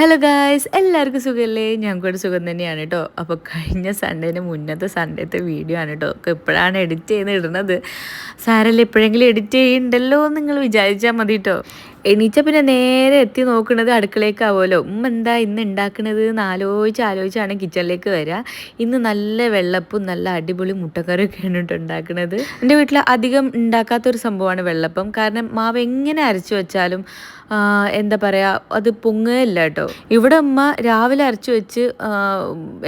Hello guys, എല്ലാവർക്കും സുഖമല്ലേ? ഞങ്ങൾക്കൊരു സുഖം തന്നെയാണ് കേട്ടോ. അപ്പോൾ കഴിഞ്ഞ സൺഡേന് മുന്നത്തെ സൺഡേത്തെ വീഡിയോ ആണ് കേട്ടോ. ഒക്കെ ഇപ്പോഴാണ് എഡിറ്റ് ചെയ്ത് ഇടുന്നത്. സാരല്ല, എപ്പോഴെങ്കിലും എഡിറ്റ് ചെയ്യുന്നുണ്ടല്ലോ എന്ന് നിങ്ങൾ വിചാരിച്ചാൽ മതി കേട്ടോ. എണീച്ച പിന്നെ നേരെ എത്തി നോക്കുന്നത് അടുക്കളേക്കാവുമല്ലോ. എന്താ ഇന്ന് ഉണ്ടാക്കുന്നത് എന്ന് ആലോചിച്ചാണ് കിച്ചണിലേക്ക് വരിക. ഇന്ന് നല്ല വെള്ളപ്പും നല്ല അടിപൊളി മുട്ടക്കറിയൊക്കെയാണ് കേട്ടോ ഉണ്ടാക്കുന്നത്. എൻ്റെ വീട്ടിൽ അധികം ഉണ്ടാക്കാത്തൊരു സംഭവമാണ് വെള്ളപ്പം. കാരണം മാവ് എങ്ങനെ അരച്ചു വെച്ചാലും എന്താ പറയുക, അത് പൊങ്ങുകയില്ല കേട്ടോ. ഇവിടെ ഉമ്മ രാവിലെ അരച്ചു വെച്ച്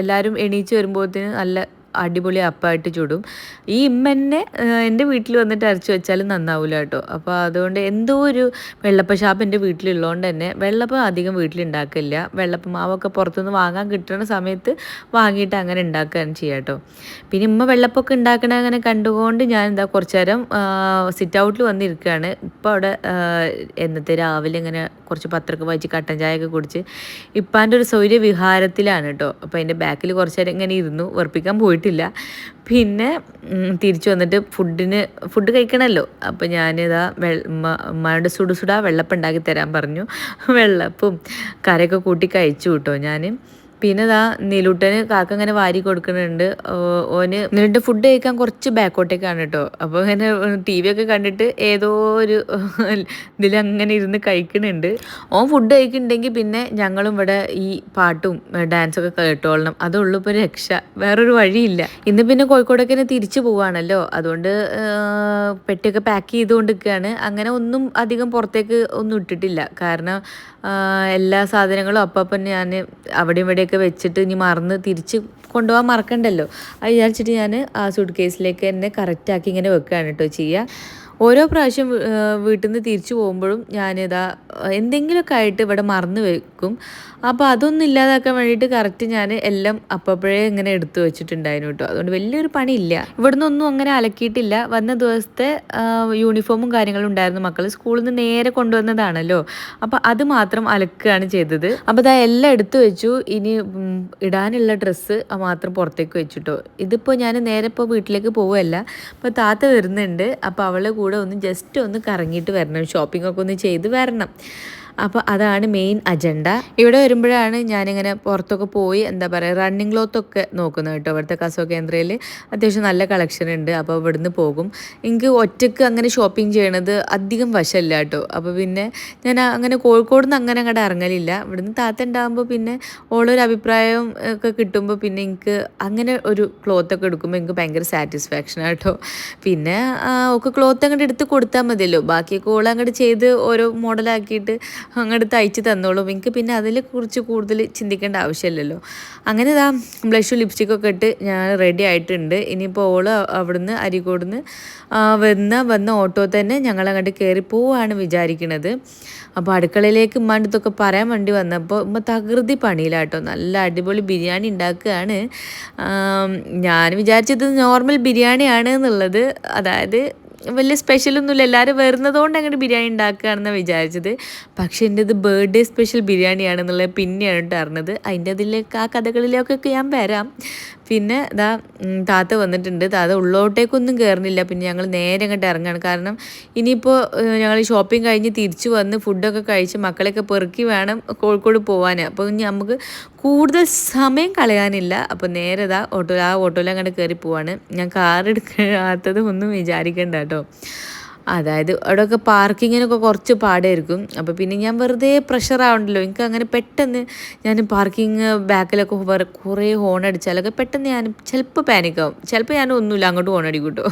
എല്ലാവരും എണീച്ച് വരുമ്പോഴത്തേന് നല്ല അടിപൊളി അപ്പമായിട്ട് ചുടും. ഈ ഇമ്മന്നെ എൻ്റെ വീട്ടിൽ വന്നിട്ട് അരച്ചു വെച്ചാലും നന്നാവില്ല കേട്ടോ. അപ്പോൾ അതുകൊണ്ട് എന്തോ ഒരു വെള്ളപ്പ ഷാപ്പ് എൻ്റെ വീട്ടിലുള്ളതുകൊണ്ട് തന്നെ വെള്ളപ്പം അധികം വീട്ടിലുണ്ടാക്കില്ല. വെള്ളപ്പം മാവൊക്കെ പുറത്തുനിന്ന് വാങ്ങാൻ കിട്ടുന്ന സമയത്ത് വാങ്ങിയിട്ട് അങ്ങനെ ഉണ്ടാക്കുകയാണ് ചെയ്യുക കേട്ടോ. പിന്നെ ഇമ്മ വെള്ളപ്പൊക്കെ ഉണ്ടാക്കണ അങ്ങനെ കണ്ടുകൊണ്ട് ഞാൻ എന്താ കുറച്ച് നേരം സിറ്റ് ഔട്ടിൽ വന്നിരിക്കുകയാണ്. ഇപ്പോൾ അവിടെ എന്നത്തെ രാവിലെ ഇങ്ങനെ കുറച്ച് പത്രമൊക്കെ വായിച്ച് കട്ടൻ ചായയൊക്കെ കുടിച്ച് ഇപ്പാൻ്റെ ഒരു സൗര്യവിഹാരത്തിലാണ് കേട്ടോ. അപ്പോൾ അതിൻ്റെ ബാക്കിൽ കുറച്ച് നേരം ഇങ്ങനെ ഇരുന്നു, വെറുപ്പിക്കാൻ പോയിട്ടില്ല. പിന്നെ തിരിച്ചു വന്നിട്ട് ഫുഡ് കഴിക്കണമല്ലോ. അപ്പോൾ ഞാനിതാ ഉമ്മയോട് സുടുസുടാ വെള്ളപ്പം ഉണ്ടാക്കി തരാൻ പറഞ്ഞു. വെള്ളപ്പും കറിയൊക്കെ കൂട്ടി കഴിച്ചു കേട്ടോ ഞാൻ. പിന്നെ ഇതാ നീലൂട്ടന് കാക്ക ഇങ്ങനെ വാരി കൊടുക്കുന്നുണ്ട്. ഓന് നീലൂട്ട് ഫുഡ് കഴിക്കാൻ കുറച്ച് ബാക്കോട്ടേക്കാണ് കേട്ടോ. അപ്പോൾ ഇങ്ങനെ ടി വി ഒക്കെ കണ്ടിട്ട് ഏതോ ഒരു ഇതിലങ്ങനെ ഇരുന്ന് കഴിക്കുന്നുണ്ട്. ഓൻ ഫുഡ് കഴിക്കുന്നുണ്ടെങ്കിൽ പിന്നെ ഞങ്ങളും ഇവിടെ ഈ പാട്ടും ഡാൻസൊക്കെ കേട്ടോളണം. അതുള്ളൂ ഇപ്പോൾ രക്ഷ, വേറൊരു വഴിയില്ല. ഇന്ന് പിന്നെ കോഴിക്കോടൊക്കെ തിരിച്ചു പോവുകയാണല്ലോ. അതുകൊണ്ട് പെട്ടിയൊക്കെ പാക്ക് ചെയ്തുകൊണ്ടിരിക്കുകയാണ്. അങ്ങനെ ഒന്നും അധികം പുറത്തേക്ക് ഒന്നും ഇട്ടിട്ടില്ല. കാരണം എല്ലാ സാധനങ്ങളും അപ്പം ഞാൻ അവിടെയും ഇവിടെയൊക്കെ വെച്ചിട്ട് ഇനി മറന്ന് തിരിച്ച് കൊണ്ടുപോകാൻ മറക്കണ്ടല്ലോ. അത് വിചാരിച്ചിട്ട് ഞാൻ ആ സൂട്ട് കേസിലേക്ക് തന്നെ കറക്റ്റാക്കി ഇങ്ങനെ വെക്കുകയാണ് കേട്ടോ ചെയ്യുക. ഓരോ പ്രാവശ്യം വീട്ടിൽ നിന്ന് തിരിച്ചു പോകുമ്പോഴും ഞാനിതാ എന്തെങ്കിലുമൊക്കെ ആയിട്ട് ഇവിടെ മറന്നു വെക്കും. അപ്പോൾ അതൊന്നും ഇല്ലാതാക്കാൻ വേണ്ടിയിട്ട് കറക്റ്റ് ഞാൻ എല്ലാം അപ്പോഴേ ഇങ്ങനെ എടുത്തു വെച്ചിട്ടുണ്ടായിരുന്നു കേട്ടോ. അതുകൊണ്ട് വലിയൊരു പണിയില്ല. ഇവിടുന്ന് ഒന്നും അങ്ങനെ അലക്കിയിട്ടില്ല. വന്ന ദിവസത്തെ യൂണിഫോമും കാര്യങ്ങളും ഉണ്ടായിരുന്നു. മക്കൾ സ്കൂളിൽ നിന്ന് നേരെ കൊണ്ടുവന്നതാണല്ലോ. അപ്പോൾ അത് മാത്രം അലക്കുകയാണ് ചെയ്തത്. അപ്പോൾ ഇതാ എല്ലാം എടുത്തു വെച്ചു. ഇനി ഇടാനുള്ള ഡ്രസ്സ് മാത്രം പുറത്തേക്ക് വെച്ചിട്ടോ. ഇതിപ്പോൾ ഞാൻ നേരെ ഇപ്പോൾ വീട്ടിലേക്ക് പോവുകയല്ല. അപ്പോൾ താത്ത വരുന്നുണ്ട്. അപ്പോൾ അവളെ കൂടെ ഒന്ന് ജസ്റ്റ് ഒന്ന് കറങ്ങിയിട്ട് വരണം, ഷോപ്പിംഗ് ഒക്കെ ഒന്ന് ചെയ്ത് വരണം. അപ്പോൾ അതാണ് മെയിൻ അജണ്ട. ഇവിടെ വരുമ്പോഴാണ് ഞാനിങ്ങനെ പുറത്തൊക്കെ പോയി എന്താ പറയുക റണ്ണിങ് ക്ലോത്തൊക്കെ നോക്കുന്നത് കേട്ടോ. ഇവിടുത്തെ കസോ കേന്ദ്രയിൽ അത്യാവശ്യം നല്ല കളക്ഷൻ ഉണ്ട്. അപ്പോൾ ഇവിടുന്ന് പോകും. എനിക്ക് ഒറ്റയ്ക്ക് അങ്ങനെ ഷോപ്പിംഗ് ചെയ്യണത് അധികം വശമില്ല കേട്ടോ. അപ്പോൾ പിന്നെ ഞാൻ അങ്ങനെ കോഴിക്കോട് നിന്ന് അങ്ങനെ അങ്ങോട്ട് ഇറങ്ങലില്ല. ഇവിടുന്ന് താത്ത ഉണ്ടാകുമ്പോൾ പിന്നെ ഓളൊരു അഭിപ്രായം ഒക്കെ കിട്ടുമ്പോൾ പിന്നെ എനിക്ക് അങ്ങനെ ഒരു ക്ലോത്തൊക്കെ എടുക്കുമ്പോൾ എനിക്ക് ഭയങ്കര സാറ്റിസ്ഫാക്ഷനാണ് കേട്ടോ. പിന്നെ ഒക്കെ ക്ലോത്ത് അങ്ങോട്ട് എടുത്ത് കൊടുത്താൽ മതിയല്ലോ. ബാക്കിയൊക്കെ ഓൾ അങ്ങോട്ട് ചെയ്ത് ഓരോ മോഡലാക്കിയിട്ട് അങ്ങോട്ട് തയ്ച്ച് തന്നോളും. എനിക്ക് പിന്നെ അതിനെ കുറിച്ച് കൂടുതൽ ചിന്തിക്കേണ്ട ആവശ്യമില്ലല്ലോ. അങ്ങനെ ഇതാ ബ്ലഷും ലിപ്സ്റ്റിക്കൊക്കെ ഇട്ട് ഞാൻ റെഡി ആയിട്ടുണ്ട്. ഇനിയിപ്പോൾ ഓള് അവിടുന്ന് അരീക്കോടുന്ന് വന്ന ഓട്ടോ തന്നെ ഞങ്ങളങ്ങോട്ട് കയറി പോവാണ് വിചാരിക്കുന്നത്. അപ്പോൾ അടുക്കളയിലേക്ക് ഉമ്മാണ്ടത്തൊക്കെ പറയാൻ വേണ്ടി വന്നപ്പോൾ ഉമ്മ തകൃതി പണിയിലാട്ടോ. നല്ല അടിപൊളി ബിരിയാണി ഉണ്ടാക്കുകയാണ്. ഞാൻ വിചാരിച്ചത് നോർമൽ ബിരിയാണിയാണ് എന്നുള്ളത്. അതായത് വലിയ സ്പെഷ്യലൊന്നുമില്ല, എല്ലാവരും വരുന്നതുകൊണ്ട് അങ്ങനെ ബിരിയാണി ഉണ്ടാക്കുകയാണെന്നാണ് വിചാരിച്ചത്. പക്ഷേ എൻ്റെ ഇത് ബർത്ത്ഡേ സ്പെഷ്യൽ ബിരിയാണിയാണെന്നുള്ളത് പിന്നെയാണ് കേട്ടോ അറിഞ്ഞത്. അതിൻ്റെ അതിലേക്ക് ആ കഥകളിലേക്കൊക്കെ ഞാൻ വരാം. പിന്നെ ഇതാ താത്ത വന്നിട്ടുണ്ട്. താത്ത ഉള്ളോട്ടേക്കൊന്നും കയറുന്നില്ല. പിന്നെ ഞങ്ങൾ നേരെ അങ്ങോട്ട് ഇറങ്ങുകയാണ്. കാരണം ഇനിയിപ്പോൾ ഞങ്ങൾ ഷോപ്പിംഗ് കഴിഞ്ഞ് തിരിച്ചു വന്ന് ഫുഡൊക്കെ കഴിച്ച് മക്കളെയൊക്കെ പെറുക്കി വേണം കോഴിക്കോട് പോകാൻ. അപ്പോൾ ഇനി നമുക്ക് കൂടുതൽ സമയം കളയാനില്ല. അപ്പോൾ നേരെ ഇതാ ഓട്ടോയിൽ അങ്ങോട്ട് കയറി പോവാണ്. ഞാൻ കാർ എടുക്കാത്തത് ഒന്നും വിചാരിക്കേണ്ട കേട്ടോ. അതായത് അവിടെയൊക്കെ പാർക്കിങ്ങിനൊക്കെ കുറച്ച് പാടായിരിക്കും. അപ്പോൾ പിന്നെ ഞാൻ വെറുതെ പ്രഷർ ആവണ്ടല്ലോ. എനിക്ക് അങ്ങനെ പെട്ടെന്ന് ഞാൻ പാർക്കിങ് ബാക്കിലൊക്കെ കുറേ ഹോൺ അടിച്ചാലൊക്കെ പെട്ടെന്ന് ഞാൻ ചിലപ്പോൾ പാനിക്കാവും. ചിലപ്പോൾ ഞാൻ ഒന്നുമില്ല അങ്ങോട്ട് ഹോൺ അടിക്കും കേട്ടോ.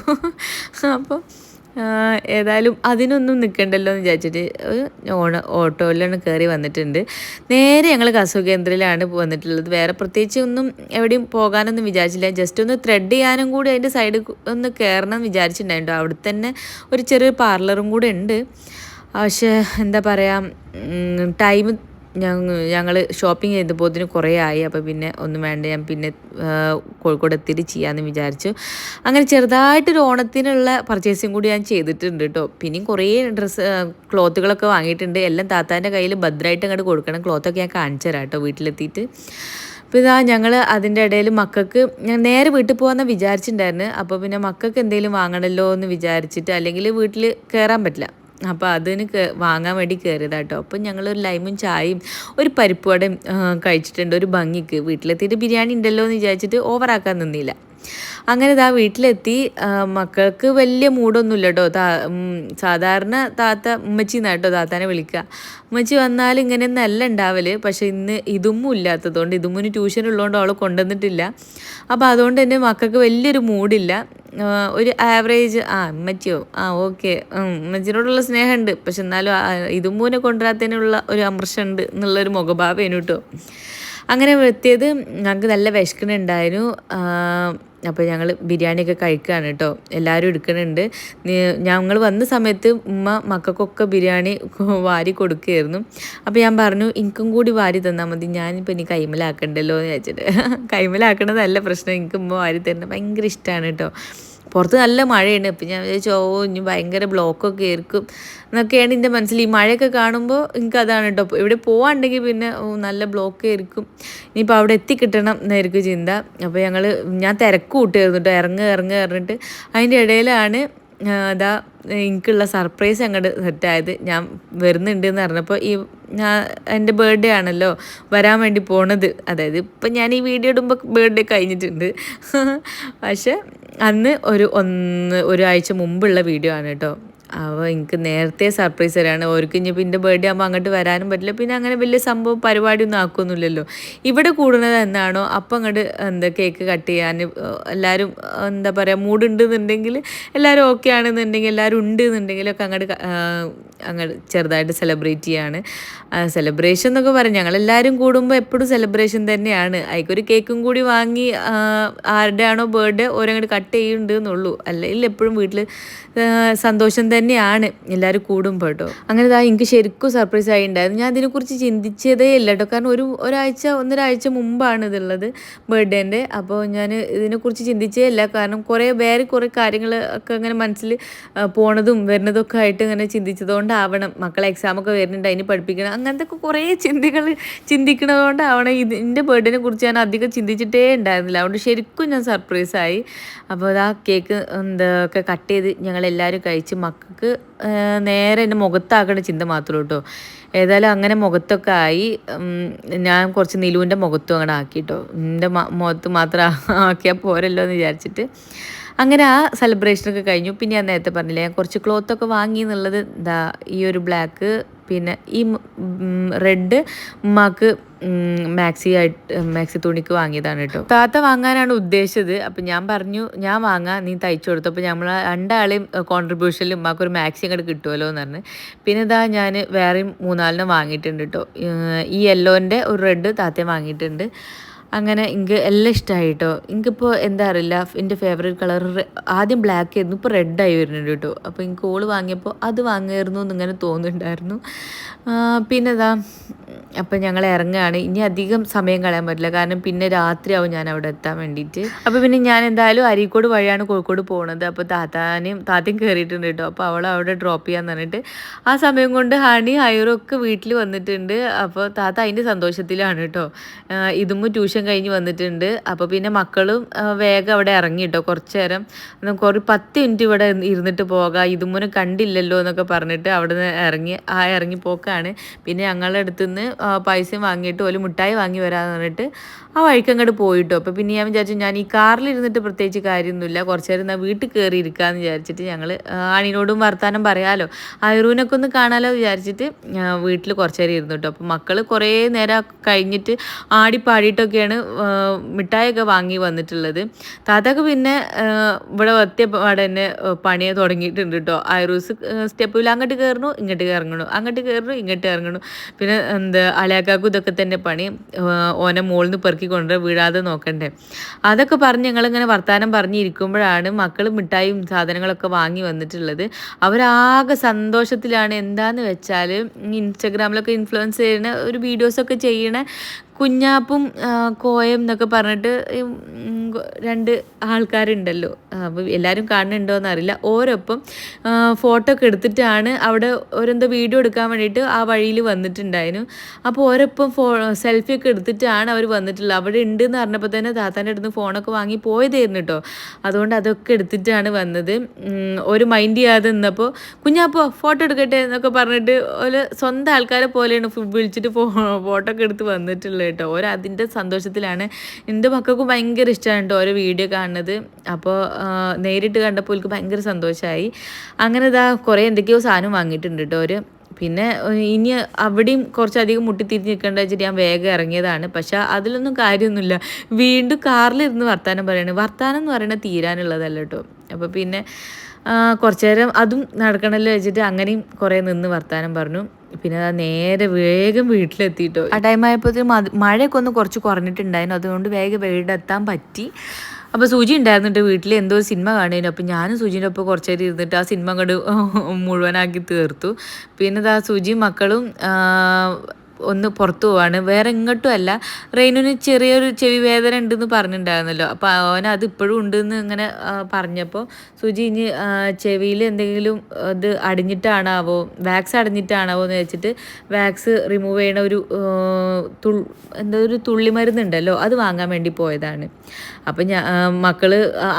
അപ്പോൾ ഏതായാലും അതിനൊന്നും നിൽക്കണ്ടല്ലോ എന്ന് വിചാരിച്ചിട്ട് ഓട്ടോയിലാണ് കയറി വന്നിട്ടുണ്ട്. നേരെ ഞങ്ങൾ കസോ കേന്ദ്രയിലാണ് വന്നിട്ടുള്ളത്. വേറെ പ്രത്യേകിച്ച് ഒന്നും എവിടെയും പോകാനൊന്നും വിചാരിച്ചില്ല. ജസ്റ്റ് ഒന്ന് ത്രെഡ് ചെയ്യാനും കൂടി അതിൻ്റെ സൈഡിൽ ഒന്ന് കയറണം എന്ന് വിചാരിച്ചിട്ടുണ്ടായിരുന്നു. അവിടെ തന്നെ ഒരു ചെറിയൊരു പാർലറും കൂടെ ഉണ്ട്. പക്ഷേ എന്താ പറയുക, ടൈം ഞങ്ങൾ ഷോപ്പിംഗ് ചെയ്തപ്പോൾ കുറേ ആയി. അപ്പോൾ പിന്നെ ഒന്നും വേണ്ട, ഞാൻ പിന്നെ കോഴിക്കോട് എത്തിയിട്ട് ചെയ്യാമെന്ന് വിചാരിച്ചു. അങ്ങനെ ചെറുതായിട്ടൊരു ഓണത്തിനുള്ള പർച്ചേസിങ് കൂടി ഞാൻ ചെയ്തിട്ടുണ്ട് കേട്ടോ. പിന്നെയും കുറേ ക്ലോത്തുകളൊക്കെ വാങ്ങിയിട്ടുണ്ട്. എല്ലാം താത്താൻ്റെ കയ്യിൽ ഭദ്രമായിട്ട് അങ്ങോട്ട് കൊടുക്കണം. ക്ലോത്തൊക്കെ ഞാൻ കാണിച്ചു തരാം കേട്ടോ വീട്ടിലെത്തിയിട്ട്. അപ്പോൾ ഇതാ ഞങ്ങൾ അതിൻ്റെ ഇടയിൽ മക്കൾക്ക് ഞാൻ നേരെ വീട്ടിൽ പോകാമെന്ന് വിചാരിച്ചിട്ടുണ്ടായിരുന്നു. അപ്പോൾ പിന്നെ മക്കൾക്ക് എന്തെങ്കിലും വാങ്ങണമല്ലോ എന്ന് വിചാരിച്ചിട്ട്, അല്ലെങ്കിൽ വീട്ടിൽ കയറാൻ പറ്റില്ല. അപ്പോൾ അതിന് വാങ്ങാൻ വേണ്ടി കയറിയതാട്ടോ. അപ്പം ഞങ്ങളൊരു ലൈമും ചായയും ഒരു പരിപ്പ് വടയും കഴിച്ചിട്ടുണ്ട് ഒരു ഭംഗിക്ക്. വീട്ടിലെത്തിയിട്ട് ബിരിയാണി ഉണ്ടല്ലോ എന്ന് വിചാരിച്ചിട്ട് ഓവറാക്കാൻ നിന്നില്ല. അങ്ങനെ വീട്ടിലെത്തി. മക്കൾക്ക് വലിയ മൂടൊന്നുമില്ല കേട്ടോ. സാധാരണ താത്ത ഉമ്മച്ചിന്നാണ് കേട്ടോ താത്താനെ വിളിക്കുക. ഉമ്മച്ചി വന്നാൽ ഇങ്ങനെയൊന്നല്ല ഉണ്ടാവല്. പക്ഷെ ഇന്ന് ഇതുമ്മും ഇല്ലാത്തതുകൊണ്ട് ഇതുമ്മിന് ട്യൂഷൻ ഉള്ളതുകൊണ്ട് അവൾ കൊണ്ടുവന്നിട്ടില്ല. അപ്പോൾ അതുകൊണ്ട് തന്നെ മക്കൾക്ക് വലിയൊരു മൂഡില്ല. ഒരു ആവറേജ് ഉമ്മച്ചിയോ ഓക്കെ ഉമ്മച്ചിനോടുള്ള സ്നേഹമുണ്ട്. പക്ഷെ എന്നാലും ഇതുമ്മൂനെ കൊണ്ടുവരാത്തതിനുള്ള ഒരു അമർഷമുണ്ട് എന്നുള്ളൊരു മുഖഭാവേനു കേട്ടോ. അങ്ങനെ എത്തിയത് ഞങ്ങൾക്ക് നല്ല വിശക്കണുണ്ടായിരുന്നു. അപ്പോൾ ഞങ്ങൾ ബിരിയാണിയൊക്കെ കഴിക്കുകയാണ് കേട്ടോ. എല്ലാവരും എടുക്കുന്നുണ്ട്. ഞങ്ങൾ വന്ന സമയത്ത് ഉമ്മ മക്കൾക്കൊക്കെ ബിരിയാണി വാരി കൊടുക്കുകയായിരുന്നു. അപ്പോൾ ഞാൻ പറഞ്ഞു എനിക്കും കൂടി വാരി തന്നാൽ മതി, ഞാനിപ്പോൾ ഇനി കൈമലാക്കണ്ടല്ലോ എന്ന് വെച്ചിട്ട്. കൈമലാക്കണതല്ല പ്രശ്നം, എനിക്ക് ഉമ്മ വാരി തരുന്നത് ഭയങ്കര ഇഷ്ടമാണ് കേട്ടോ. പുറത്ത് നല്ല മഴയാണ്. ഇപ്പം ഞാൻ വിചാരിച്ചു ഇനി ഭയങ്കര ബ്ലോക്കൊക്കെ ആയിരിക്കും എന്നൊക്കെയാണ് എൻ്റെ മനസ്സിൽ. ഈ മഴയൊക്കെ കാണുമ്പോൾ എനിക്കതാണ് കേട്ടോ. ഇവിടെ പോവാണ്ടെങ്കിൽ പിന്നെ നല്ല ബ്ലോക്ക് ആയിരിക്കും, ഇനിയിപ്പോൾ അവിടെ എത്തിക്കിട്ടണം എന്നായിരിക്കും ചിന്ത. അപ്പോൾ ഞാൻ തിരക്ക് കൂട്ടുമായിരുന്നു കേട്ടോ, ഇറങ്ങി പറഞ്ഞിട്ട്. അതിൻ്റെ ഇടയിലാണ് എനിക്കുള്ള സർപ്രൈസ് അങ്ങോട്ട് സെറ്റായത്. ഞാൻ വരുന്നുണ്ട് എന്ന് പറഞ്ഞപ്പോൾ എൻ്റെ ബർത്ത്ഡേ ആണല്ലോ വരാൻ വേണ്ടി പോണത്. അതായത് ഇപ്പം ഞാൻ ഈ വീഡിയോ ഇടുമ്പോൾ ബർത്ത്ഡേ കഴിഞ്ഞിട്ടുണ്ട്. പക്ഷെ അന്ന് ഒരാഴ്ച മുമ്പുള്ള വീഡിയോ ആണ് കേട്ടോ. അപ്പോൾ എനിക്ക് നേരത്തെ സർപ്രൈസ് തരാണ്. ഓർക്ക് ഇനിയിപ്പോൾ എൻ്റെ ബർത്ത്ഡേ ആകുമ്പോൾ അങ്ങോട്ട് വരാനും പറ്റില്ല. പിന്നെ അങ്ങനെ വലിയ സംഭവം പരിപാടിയൊന്നും ആക്കുന്നില്ലല്ലോ. ഇവിടെ കൂടുന്നത് എന്നാണോ അപ്പം അങ്ങോട്ട് കേക്ക് കട്ട് ചെയ്യാൻ എല്ലാവരും മൂടുണ്ടെന്നുണ്ടെങ്കിൽ, എല്ലാവരും ഓക്കെ ആണെന്നുണ്ടെങ്കിൽ, എല്ലാവരും ഉണ്ട് എന്നുണ്ടെങ്കിലൊക്കെ അങ്ങോട്ട് ചെറുതായിട്ട് സെലിബ്രേറ്റ് ചെയ്യാണ്. സെലിബ്രേഷൻ എന്നൊക്കെ പറയും, ഞങ്ങളെല്ലാവരും കൂടുമ്പോൾ എപ്പോഴും സെലിബ്രേഷൻ തന്നെയാണ്. അതിക്കൊരു കേക്കും കൂടി വാങ്ങി ആരുടെ ആണോ ബർത്ത്ഡേ ഓരങ്ങോട്ട് കട്ട് ചെയ്യുന്നുണ്ട് എന്നുള്ളൂ. അല്ലെങ്കിൽ എപ്പോഴും വീട്ടിൽ സന്തോഷം തന്നെയാണ് എല്ലാവരും കൂടുമ്പോൾ കേട്ടോ. അങ്ങനെ എനിക്ക് ശരിക്കും സർപ്രൈസ് ആയി ഉണ്ടായിരുന്നു. ഞാൻ ഇതിനെക്കുറിച്ച് ചിന്തിച്ചതേ ഇല്ല കേട്ടോ. കാരണം ഒന്നരാഴ്ച മുമ്പാണ് ഇതുള്ളത് ബർത്ത്ഡേൻ്റെ. അപ്പോൾ ഞാൻ ഇതിനെക്കുറിച്ച് ചിന്തിച്ചേ ഇല്ല. കാരണം കുറേ കാര്യങ്ങൾ ഒക്കെ അങ്ങനെ മനസ്സിൽ പോണതും വരുന്നതൊക്കെ ആയിട്ട് ഇങ്ങനെ ചിന്തിച്ചതുകൊണ്ടാവണം. മക്കളെ എക്സാമൊക്കെ വരുന്നുണ്ട്, അതിന് പഠിപ്പിക്കണം, അങ്ങനത്തെ ഒക്കെ കുറേ ചിന്തിക്കണതുകൊണ്ടാവണം ഇതിൻ്റെ ബർത്ത്ഡേനെ കുറിച്ച് ഞാൻ അധികം ചിന്തിച്ചിട്ടേ ഉണ്ടായിരുന്നില്ല. അതുകൊണ്ട് ശരിക്കും ഞാൻ സർപ്രൈസായി. അപ്പോൾ കേക്ക് ഒക്കെ കട്ട് ചെയ്ത് ഞങ്ങളെല്ലാവരും കഴിച്ച് മക്കൾക്ക് നേരെ എൻ്റെ മുഖത്താക്കേണ്ട ചിന്ത മാത്രമേ കേട്ടോ. ഏതായാലും അങ്ങനെ മുഖത്തൊക്കെ ആയി. ഞാൻ കുറച്ച് നിലുവിൻ്റെ മുഖത്തും അങ്ങോട്ട് ആക്കി കേട്ടോ. എൻ്റെ മുഖത്ത് മാത്രം ആക്കിയാൽ പോരല്ലോ എന്ന് വിചാരിച്ചിട്ട് അങ്ങനെ ആ സെലിബ്രേഷനൊക്കെ കഴിഞ്ഞു. പിന്നെ ഞാൻ നേരത്തെ പറഞ്ഞില്ലേ, ഞാൻ കുറച്ച് ക്ലോത്തൊക്കെ വാങ്ങി എന്നുള്ളത് ഈ ഒരു ബ്ലാക്ക്, പിന്നെ ഈ റെഡ് ഉമ്മാക്ക് മാക്സി തുണിക്ക് വാങ്ങിയതാണ് കേട്ടോ. താത്ത വാങ്ങാനാണ് ഉദ്ദേശിച്ചത്. അപ്പം ഞാൻ പറഞ്ഞു ഞാൻ വാങ്ങാം, നീ തയ്ച്ചു കൊടുത്തു. അപ്പോൾ നമ്മൾ രണ്ടാളെയും കോൺട്രിബ്യൂഷനിൽ ഉമ്മാക്കൊരു മാക്സി അങ്ങോട്ട് കിട്ടുമല്ലോ എന്ന് പറഞ്ഞ് പിന്നെ ഞാൻ വേറെയും 3-4 വാങ്ങിയിട്ടുണ്ട് കേട്ടോ. ഈ യെല്ലോൻ്റെ ഒരു റെഡ് താത്തയും വാങ്ങിയിട്ടുണ്ട്. അങ്ങനെ എനിക്ക് എല്ലാം ഇഷ്ടമായി കേട്ടോ. എനിക്കിപ്പോൾ എന്താ അറിയില്ല, എൻ്റെ ഫേവറേറ്റ് കളർ ആദ്യം ബ്ലാക്ക് ആയിരുന്നു, ഇപ്പോൾ റെഡായി വരുന്നുണ്ട് കേട്ടോ. അപ്പോൾ എനിക്ക് ഓള് വാങ്ങിയപ്പോൾ അത് വാങ്ങിയിരുന്നു എന്നിങ്ങനെ തോന്നുന്നുണ്ടായിരുന്നു. പിന്നെ അപ്പം ഞങ്ങൾ ഇറങ്ങുകയാണ്. ഇനി അധികം സമയം കളയാൻ പറ്റില്ല, കാരണം പിന്നെ രാത്രിയാവും ഞാൻ അവിടെ എത്താൻ വേണ്ടിയിട്ട്. അപ്പോൾ പിന്നെ ഞാൻ എന്തായാലും അരീക്കോട് വഴിയാണ് കോഴിക്കോട് പോകുന്നത്. അപ്പോൾ താത്തയും കയറിയിട്ടുണ്ട് കേട്ടോ. അപ്പോൾ അവളെ അവിടെ ഡ്രോപ്പ് ചെയ്യാന്ന് പറഞ്ഞിട്ട് ആ സമയം കൊണ്ട് ഹൈറും ഒക്കെ വീട്ടിൽ വന്നിട്ടുണ്ട്. അപ്പോൾ താത്ത അതിൻ്റെ സന്തോഷത്തിലാണ് കേട്ടോ. ഇതും ട്യൂഷൻ കഴിഞ്ഞ് വന്നിട്ടുണ്ട്. അപ്പോൾ പിന്നെ മക്കളും വേഗം അവിടെ ഇറങ്ങി കേട്ടോ. കുറച്ച് നേരം 10 മിനിറ്റ് ഇവിടെ ഇരുന്നിട്ട് പോകാം, ഇതുമ്മനെ കണ്ടില്ലല്ലോ എന്നൊക്കെ പറഞ്ഞിട്ട് അവിടെ നിന്ന് ഇറങ്ങി പോക്കാണ്. പിന്നെ ഞങ്ങളുടെ അടുത്തുനിന്ന് പൈസയും വാങ്ങിയിട്ട് ഒരു മിഠായി വാങ്ങി വരാമെന്ന് പറഞ്ഞിട്ട് ആ വഴിക്ക് അങ്ങോട്ട് പോയിട്ടോ. അപ്പോൾ പിന്നെ ഞാൻ വിചാരിച്ചു ഞാൻ ഈ കാറിൽ ഇരുന്നിട്ട് പ്രത്യേകിച്ച് കാര്യമൊന്നുമില്ല, കുറച്ച് നേരം വീട്ടിൽ കയറി ഇരിക്കാമെന്ന് വിചാരിച്ചിട്ട് ഞങ്ങൾ ആണിനോടും വർത്താനം പറയാമല്ലോ, ഐറൂനൊക്കെ ഒന്ന് കാണാമല്ലോ വിചാരിച്ചിട്ട് വീട്ടിൽ കുറച്ച് നേരം ഇരുന്നു കേട്ടോ. അപ്പോൾ മക്കൾ കുറേ നേരം കഴിഞ്ഞിട്ട് ആടിപ്പാടിയിട്ടൊക്കെയാണ് മിഠായിയൊക്കെ വാങ്ങി വന്നിട്ടുള്ളത്. താത്താക്ക് പിന്നെ ഇവിടെ എത്തിയപാടെ തന്നെ പണിയെ തുടങ്ങിയിട്ടുണ്ട് കേട്ടോ. ഐറൂസ് സ്റ്റെപ്പിൽ അങ്ങോട്ട് കയറണു ഇങ്ങോട്ട് ഇറങ്ങണു, അങ്ങോട്ട് കയറണു ഇങ്ങോട്ട് ഇറങ്ങണു. പിന്നെ അളിയാക്കാക്കും ഇതൊക്കെ തന്നെ പണി, ഓനെ മുകളിൽ നിന്ന് പെറുക്കി കൊണ്ടുവരാൻ വീഴാതെ നോക്കണ്ടേ. അതൊക്കെ പറഞ്ഞ് ഞങ്ങളിങ്ങനെ വർത്താനം പറഞ്ഞിരിക്കുമ്പോഴാണ് മക്കൾ മിഠായും സാധനങ്ങളൊക്കെ വാങ്ങി വന്നിട്ടുള്ളത്. അവരാകെ സന്തോഷത്തിലാണ്. എന്താന്ന് വെച്ചാൽ ഇൻസ്റ്റഗ്രാമിലൊക്കെ ഇൻഫ്ലുവൻസ് ചെയ്യുന്ന ഒരു വീഡിയോസൊക്കെ ചെയ്യണ കുഞ്ഞാപ്പും കോയം എന്നൊക്കെ പറഞ്ഞിട്ട് 2 ആൾക്കാരുണ്ടല്ലോ. അപ്പോൾ എല്ലാവരും കാണുന്നുണ്ടോയെന്ന് അറിയില്ല. ഓരോപ്പം ഫോട്ടോ ഒക്കെ എടുത്തിട്ടാണ് അവിടെ ഓരെന്തോ വീഡിയോ എടുക്കാൻ വേണ്ടിയിട്ട് ആ വഴിയിൽ വന്നിട്ടുണ്ടായിരുന്നു. അപ്പോൾ ഓരോപ്പം സെൽഫി ഒക്കെ എടുത്തിട്ടാണ് അവർ വന്നിട്ടുള്ളത്. അവിടെ ഉണ്ടെന്ന് പറഞ്ഞപ്പോൾ തന്നെ താത്താൻ്റെ അടുത്ത് ഫോണൊക്കെ വാങ്ങി പോയതായിരുന്നു കേട്ടോ. അതുകൊണ്ട് അതൊക്കെ എടുത്തിട്ടാണ് വന്നത്. ഒരു മൈൻഡ് ചെയ്യാതെ നിന്നപ്പോൾ കുഞ്ഞാപ്പോ ഫോട്ടോ എടുക്കട്ടെ എന്നൊക്കെ പറഞ്ഞിട്ട് ഒരു സ്വന്തം ആൾക്കാരെ പോലെയാണ് വിളിച്ചിട്ട് ഫോട്ടോ ഒക്കെ എടുത്ത് വന്നിട്ടുള്ളത് കേട്ടോ. ഓരോ അതിൻ്റെ സന്തോഷത്തിലാണ്. എൻ്റെ മക്കൾക്കും ഭയങ്കര ഇഷ്ടമാണ് കേട്ടോ ഓരോ വീഡിയോ കാണുന്നത്. അപ്പോൾ നേരിട്ട് കണ്ടപ്പോൾ എനിക്ക് ഭയങ്കര സന്തോഷമായി. അങ്ങനെ ഇതാ കുറേ എന്തൊക്കെയോ സാധനം വാങ്ങിയിട്ടുണ്ട് കേട്ടോ അവർ. പിന്നെ ഇനി അവിടെയും കുറച്ചധികം മുട്ടിത്തിരിഞ്ഞ് നിൽക്കേണ്ട വെച്ചിട്ട് ഞാൻ വേഗം ഇറങ്ങിയതാണ്. പക്ഷെ അതിലൊന്നും കാര്യമൊന്നുമില്ല. വീണ്ടും കാറിലിരുന്ന് വർത്താനം പറയണേ. വർത്താനം എന്ന് പറയുന്നത് തീരാനുള്ളതല്ല കേട്ടോ. അപ്പോൾ പിന്നെ കുറച്ച് നേരം അതും നടക്കണമല്ലോ വെച്ചിട്ട് അങ്ങനെയും കുറേ നിന്ന് വർത്താനം പറഞ്ഞു. പിന്നെ നേരെ വേഗം വീട്ടിലെത്തിയിട്ടോ. ആ ടൈം ആയപ്പോഴത്തേക്കും മഴയൊക്കെ ഒന്ന് കുറച്ച് കുറഞ്ഞിട്ടുണ്ടായിരുന്നു. അതുകൊണ്ട് വേഗം വീടെത്താൻ പറ്റി. അപ്പോൾ സൂചി ഉണ്ടായിരുന്നിട്ട് വീട്ടിൽ എന്തോ ഒരു സിനിമ കാണുന്നു. അപ്പോൾ ഞാനും സൂചിൻ്റെ ഒപ്പം കുറച്ച് നേരം ഇരുന്നിട്ട് ആ സിനിമ അങ്ങോട്ട് മുഴുവനാക്കി തീർത്തു. പിന്നെ ആ സൂചിയും മക്കളും ഒന്ന് പുറത്തു പോവാണ്. വേറെ എങ്ങോട്ടും അല്ല. റെയിനുവിന് ചെറിയൊരു ചെവി വേദന ഉണ്ടെന്ന് പറഞ്ഞിട്ടുണ്ടായിരുന്നല്ലോ. അപ്പോൾ അവനത് ഇപ്പോഴും ഉണ്ടെന്ന് ഇങ്ങനെ പറഞ്ഞപ്പോൾ സുജി ഇനി ചെവിയിൽ എന്തെങ്കിലും ഇത് അടിഞ്ഞിട്ടാണാവോ, വാക്സ് അടിഞ്ഞിട്ടാണാവോ എന്ന് വെച്ചിട്ട് വാക്സ് റിമൂവ് ചെയ്യണ ഒരു എന്തോ ഒരു തുള്ളിമരുന്നുണ്ടല്ലോ, അത് വാങ്ങാൻ വേണ്ടി പോയതാണ്. അപ്പം മക്കൾ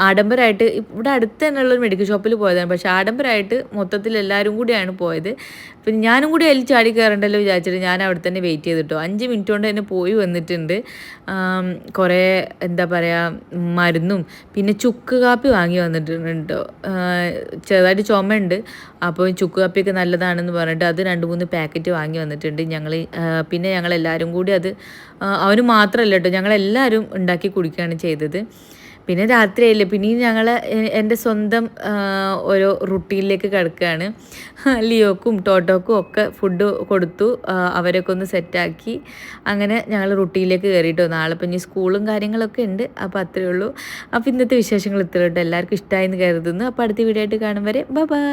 ആഡംബരമായിട്ട് ഇവിടെ അടുത്ത് തന്നെയുള്ളൊരു മെഡിക്കൽ ഷോപ്പിൽ പോയതാണ്. പക്ഷേ ആഡംബരമായിട്ട് മൊത്തത്തിൽ എല്ലാവരും കൂടിയാണ് പോയത്. പിന്നെ ഞാനും കൂടി അതിൽ ചാടി കയറണ്ടല്ലോ വിചാരിച്ചിട്ട് ഞാൻ അവിടെ തന്നെ വെയിറ്റ് ചെയ്തിട്ടോ. 5 മിനിറ്റ് കൊണ്ട് തന്നെ പോയി വന്നിട്ടുണ്ട്. കുറേ എന്താ പറയുക മരുന്നും പിന്നെ ചുക്ക് കാപ്പി വാങ്ങി വന്നിട്ടുണ്ട് കേട്ടോ. ചെറുതായിട്ട് ചുമയുണ്ട്. അപ്പോൾ ചുക്ക് കാപ്പിയൊക്കെ നല്ലതാണെന്ന് പറഞ്ഞിട്ട് അത് 2-3 പാക്കറ്റ് വാങ്ങി വന്നിട്ടുണ്ട് പിന്നെ ഞങ്ങളെല്ലാവരും കൂടി അത് അവന് മാത്രമല്ല കേട്ടോ, ഞങ്ങളെല്ലാവരും ഉണ്ടാക്കി കുടിക്കുകയാണ് ചെയ്തത്. പിന്നെ രാത്രിയായില്ലേ, പിന്നെയും ഞങ്ങൾ എൻ്റെ സ്വന്തം ഓരോ റുട്ടീനിലേക്ക് കിടക്കുകയാണ്. ലിയോക്കും ടോട്ടോക്കും ഒക്കെ ഫുഡ് കൊടുത്തു, അവരൊക്കെ ഒന്ന് സെറ്റാക്കി. അങ്ങനെ ഞങ്ങൾ റുട്ടീനിലേക്ക് കയറിയിട്ടോ. നാളെ ഇപ്പം ഇനി സ്കൂളും കാര്യങ്ങളൊക്കെ ഉണ്ട്. അപ്പോൾ അത്രയേ ഉള്ളൂ. അപ്പോൾ ഇന്നത്തെ വിശേഷങ്ങൾ ഇത്ര കേട്ടോ. എല്ലാവർക്കും ഇഷ്ടമായെന്ന് കരുതുന്നു. അപ്പോൾ അടുത്ത വീഡിയോ ആയിട്ട് കാണും വരെ ബൈ.